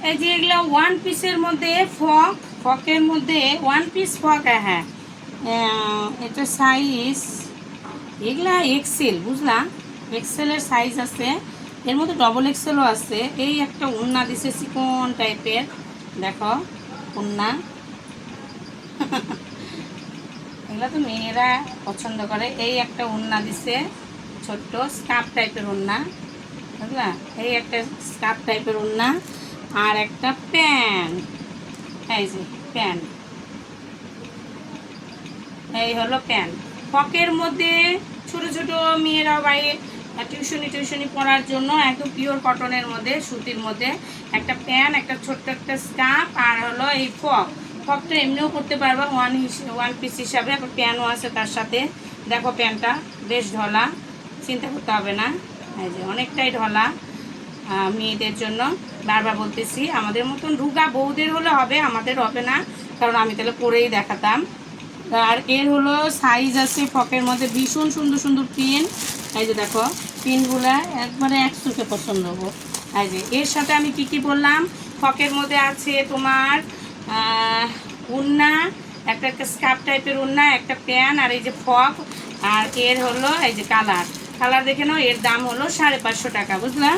এই যে এগুলো ওয়ান পিসের মধ্যে ফকের মধ্যে ওয়ান পিস ফক। হ্যাঁ, এটা সাইজ এগুলা এক্সেল, বুঝলা? এক্সেলের সাইজ আছে, এর মধ্যে ডবল এক্সেলও আছে। এই একটা ওড়না দিছে চিকন টাইপের, দেখো ওড়না। এগুলো তো মেয়েরা পছন্দ করে। এই একটা ওড়না দিছে, ছোট্ট স্কার্ফ টাইপের ওড়না, বুঝলা? এই একটা স্কার্ফ টাইপের ওড়না, আর একটা প্যান্ট। এই যে প্যান্ট, এই হলো প্যান্ট। ফকের মধ্যে ছোট ছোট মেয়েরা বাইরে টিউশনি পড়ার জন্য একদম পিওর কটনের মধ্যে, সুতির মধ্যে একটা প্যান্ট, একটা ছোট্ট একটা স্কার্ফ, আর হলো এই ফকটা এমনিও করতে পারবা ওয়ান পিস হিসাবে। আবার প্যান্টও আছে তার সাথে। দেখো প্যান্টটা বেশ ঢলা, চিন্তা করতে হবে না। এই যে অনেকটাই ঢলা মেয়েদের জন্য। বারবার বলতেছি, আমাদের মতন রুগা বউদের হলে হবে, আমাদের হবে না, কারণ আমি তাহলে পরেই দেখাতাম। আর এর হলো সাইজ আছে ফকের মধ্যে, ভীষণ সুন্দর সুন্দর পিন। এই যে দেখো পিনগুলো একবারে এক চোখে পছন্দ হবো। এই যে এর সাথে আমি কি কি বললাম, ফকের মধ্যে আছে তোমার উন্না, একটা একটা স্কার্ফ টাইপের উন্না, একটা প্যান, আর এই যে ফক। আর এর হলো এই যে কালার দেখে নাও, এর দাম হলো 550 টাকা, বুঝলা?